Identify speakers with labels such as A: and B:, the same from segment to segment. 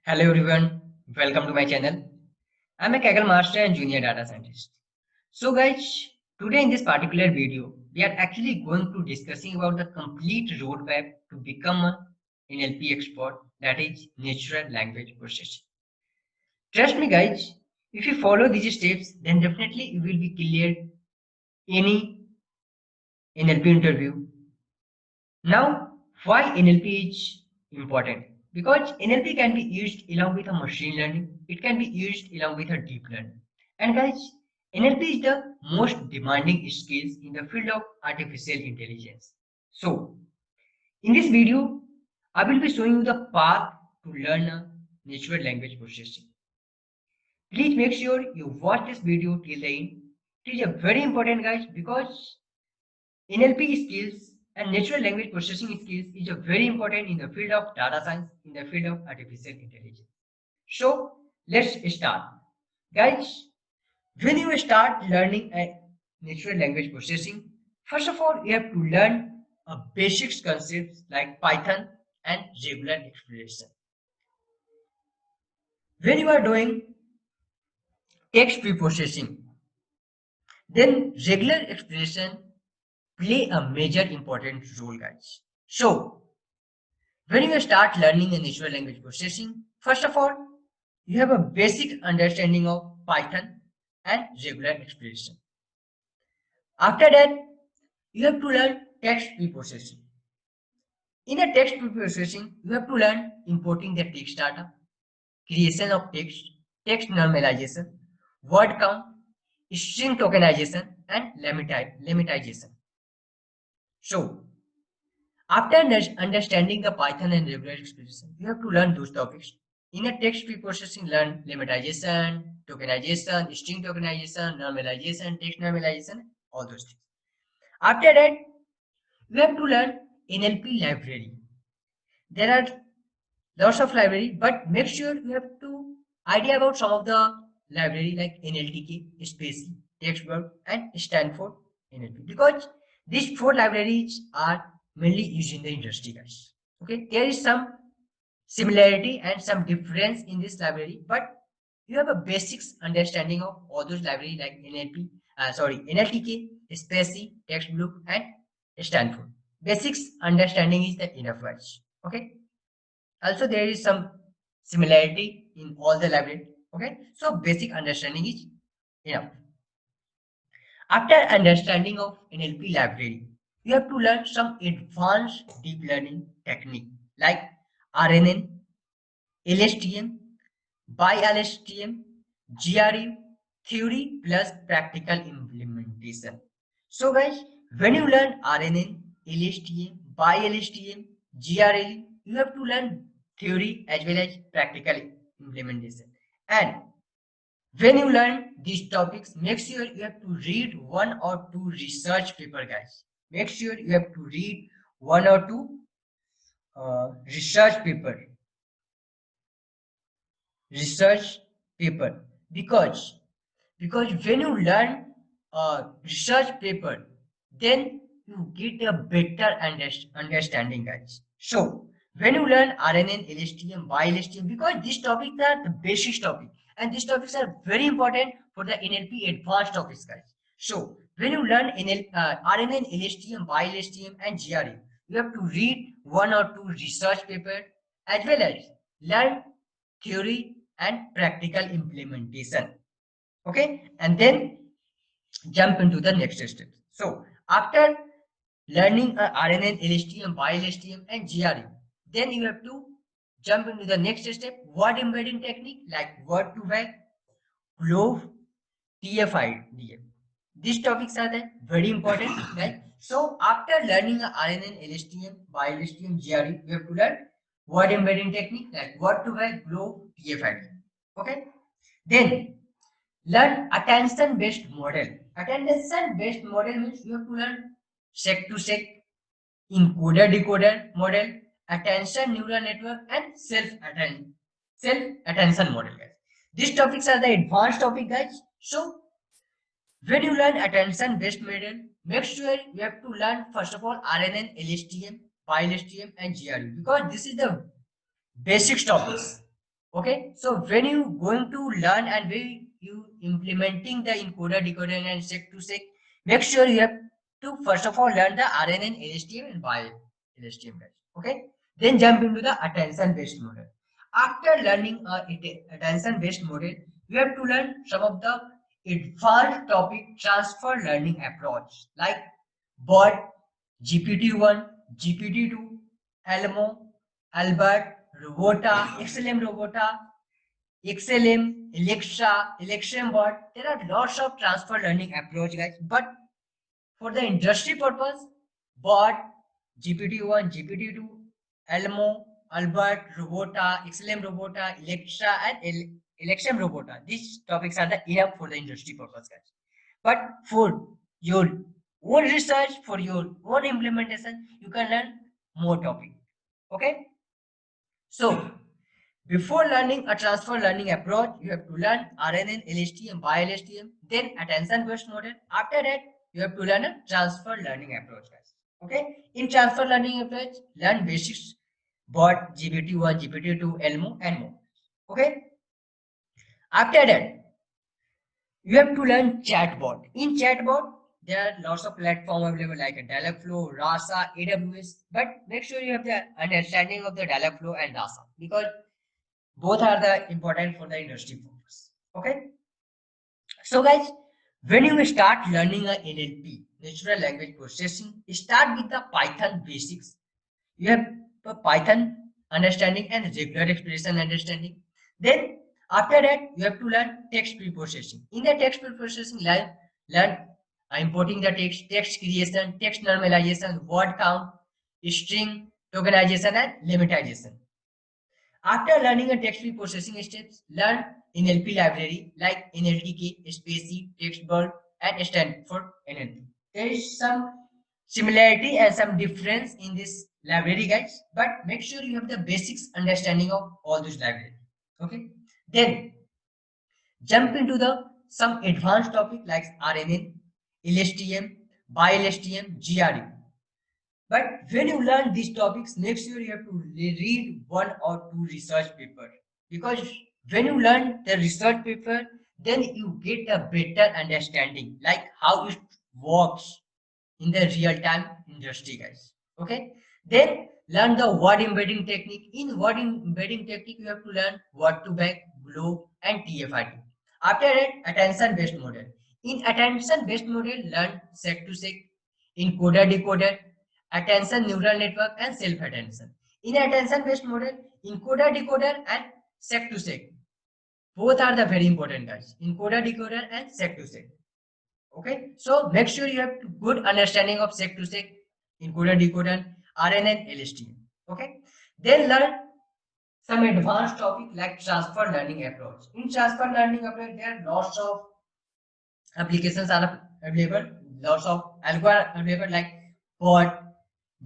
A: Hello everyone, welcome to my channel. I'm a Kaggle Master and Junior Data Scientist. So guys, today in this particular video, we are actually going to discussing about the complete roadmap to become an NLP expert, that is natural language processing. Trust me guys, if you follow these steps, then definitely you will be cleared any NLP interview. Now, why NLP is important? Because NLP can be used along with a machine learning, it can be used along with a deep learning. And guys, NLP is the most demanding skills in the field of artificial intelligence. So, in this video, I will be showing you the path to learn a natural language processing. Please make sure you watch this video till the end. It is a very important guys because NLP skills and natural language processing skills is a very important in the field of data science, in the field of artificial intelligence. So let's start. Guys, when you start learning a natural language processing, first of all, you have to learn a basic concepts like Python and regular expression. When you are doing text preprocessing, then regular expression play a major important role, guys. So when you start learning a natural language processing, first of all, you have a basic understanding of Python and regular expression. After that, you have to learn text preprocessing. In a text preprocessing, you have to learn importing the text data, creation of text, text normalization, word count, string tokenization, and lemmatization. So, after understanding the Python and regular expression, you have to learn those topics. In a text preprocessing, learn lemmatization, tokenization, string tokenization, normalization, text normalization, all those things. After that, you have to learn NLP library. There are lots of library, but make sure you have to idea about some of the library like NLTK, Spacy, TextWork, and Stanford NLP because these four libraries are mainly used in the industry, guys. Okay, there is some similarity and some difference in this library, but you have a basics understanding of all those library like NLTK, Spacy, TextBook, and Stanford. Basics understanding is the enough, guys. Okay. Also, there is some similarity in all the library. Okay, so basic understanding is enough. After understanding of NLP library, you have to learn some advanced deep learning technique like RNN, LSTM, BiLSTM, GRE, theory plus practical implementation. So guys, when you learn RNN, LSTM, BiLSTM, GRE, you have to learn theory as well as practical implementation. And when you learn these topics, make sure you have to read one or two research paper, guys. Make sure you have to read one or two research paper research paper because when you learn a research paper then you get a better understanding, guys. So when you learn RNN, LSTM, BiLSTM, because these topics are the basic topic and these topics are very important for the NLP advanced topics, guys. So when you learn RNN, LSTM, BiLSTM, and GRE, you have to read one or two research paper as well as learn theory and practical implementation. Okay, and then jump into the next step. So after learning RNN, LSTM, BiLSTM, and GRE, then you have to jump into the next step, word embedding technique like word to vec, Glove, TF-IDF. These topics are the very important, right? So after learning RNN, LSTM, BiLSTM, GRE, we have to learn word embedding technique like word to vec, Glove, TF-IDF. Okay, then learn attention based model. Attention based model means you have to learn sec to sec, encoder decoder model, attention neural network, and self attention model, guys. These topics are the advanced topic, guys. So when you learn attention based model, make sure you have to learn first of all RNN, LSTM, PyLSTM, and GRE because this is the basic topics. Okay, so when you going to learn and when you implementing the encoder, decoder, and sec to sec, make sure you have to first of all learn the RNN, LSTM, and by LSTM, guys. Okay, then jump into the attention-based model. After learning a attention-based model, you have to learn some of the advanced topic transfer learning approach like BORD, GPT-1, GPT-2, Elmo, Albert, Robota, XLM Robota, XLM, Alexa, Election Bot. There are lots of transfer learning approach, guys. But for the industry purpose, Bot, GPT-1, GPT-2, Elmo, Albert, Robota, XLM Robota, Alexa, and Election Robota. These topics are the enough for the industry purpose, guys. But for your own research, for your own implementation, you can learn more topic. Okay. So before learning a transfer learning approach, you have to learn RNN, LSTM, BiLSTM, then attention-based model. After that, you have to learn a transfer learning approach, guys. Okay? In transfer learning approach, learn basics, BOT, GPT-1, GPT-2, ELMO, and more. Okay? After that, you have to learn chatbot. In chatbot, there are lots of platforms available like Dialogflow, Rasa, AWS, but make sure you have the understanding of the Dialogflow and Rasa because both are the important for the industry purpose. Okay, so guys, when you start learning a NLP, natural language processing, start with the Python basics. You have a Python understanding and regular expression understanding. Then after that, you have to learn text preprocessing. In the text preprocessing, learn importing the text creation, text normalization, word count, string tokenization, and lemmatization. After learning a text-free processing steps, learn NLP library like NLTK, Spacy, TextBird, and Stanford NLP. There is some similarity and some difference in this library, guys, but make sure you have the basics understanding of all those libraries. Okay. Then jump into the some advanced topic like RNN, LSTM, BiLSTM, GRE. But when you learn these topics, make sure you have to read one or two research paper because when you learn the research paper, then you get a better understanding like how it works in the real-time industry, guys. Okay. Then learn the word embedding technique. In word embedding technique, you have to learn word to back, globe, and TF-IDF. After that, attention-based model. In attention-based model, learn sec to sec, encoder decoder, attention neural network, and self-attention. In attention-based model, encoder decoder and sec to sec. Both are the very important, guys. Encoder decoder and sec to sec. Okay, so make sure you have good understanding of sec to sec, encoder decoder, RNN, LSTM. Okay, then learn some advanced topic like transfer learning approach. In transfer learning approach, there are lots of applications are available, lots of algorithms available like POD,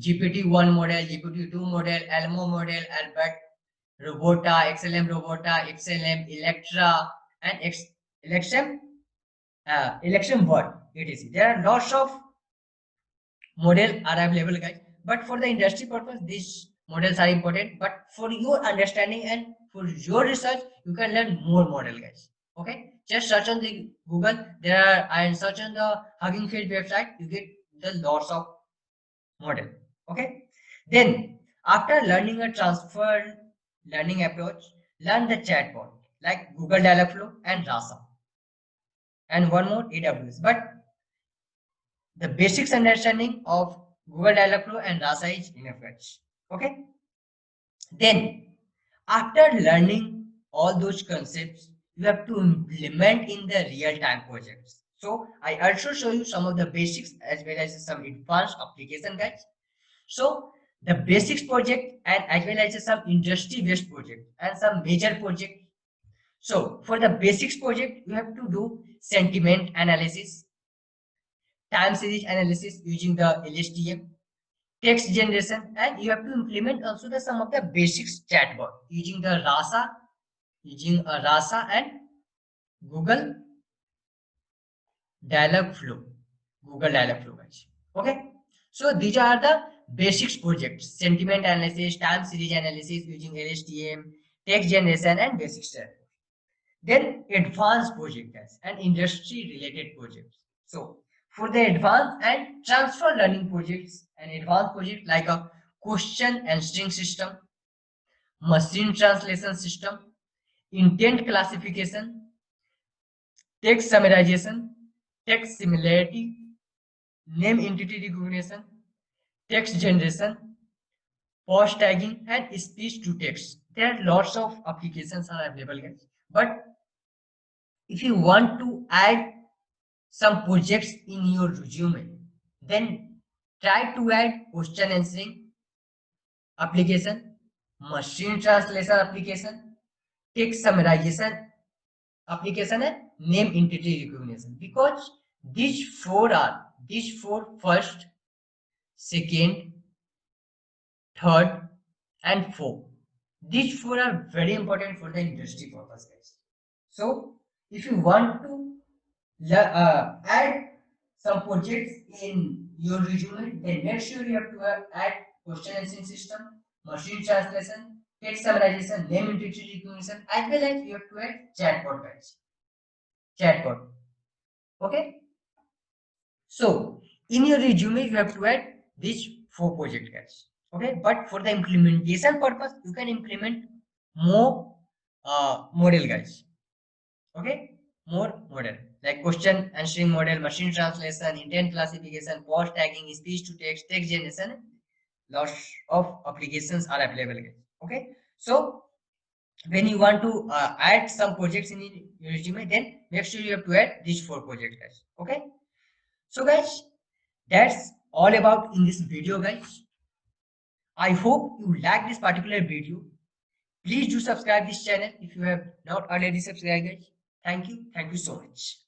A: GPT-1 model, GPT-2 model, Elmo model, Albert, Robota, XLM Robota, XLM, Electra, and election board, etc. There are lots of models are available, guys. But for the industry purpose, these models are important. But for your understanding and for your research, you can learn more model, guys. Okay, just search on the Google. There are and search on the Hugging Face website. You get the lots of model. Okay, then after learning a transfer learning approach, learn the chatbot like Google Dialogflow and Rasa, and one more AWS. But the basics understanding of Google Dialogflow and Rasa is enough, guys. Okay. Then, after learning all those concepts, you have to implement in the real-time projects. So, I also show you some of the basics as well as some advanced application, guys. So, the basics project and as well as some industry-based project and some major project. So, for the basics project, you have to do sentiment analysis, time series analysis using the LSTM, text generation, and you have to implement also the some of the basics chatbot using the Rasa and Google Dialogflow, Google Dialogflow, guys. Okay, so these are the basics projects: sentiment analysis, time series analysis using LSTM, text generation and basic style. Then advanced project guys and industry related projects. So for the advanced and transfer learning projects, an advanced project like a question answering system, machine translation system, intent classification, text summarization, text similarity, name entity recognition, text generation, post tagging, and speech to text. There are lots of applications are available, guys. But if you want to add some projects in your resume, then try to add question answering application, machine translation application, text summarization application, and name entity recognition, because these four first, second, third, and fourth. These four are very important for the industry purpose, guys. So if you want to add some projects in your resume, then make sure you have to add question answering system, machine translation, text summarization, name entity recognition, as well as you have to add chatbot, guys. Chatbot. Okay. So in your resume, you have to add these four project, guys. Okay. But for the implementation purpose, you can implement more model, guys. Okay, more model like question answering model, machine translation, intent classification, post tagging, speech to text, text generation. Lots of applications are available, guys. Okay, so when you want to add some projects in your resume, then make sure you have to add these four projects, guys. Okay, so guys, that's all about in this video, guys. I hope you like this particular video. Please do subscribe this channel if you have not already subscribed, guys. Thank you so much.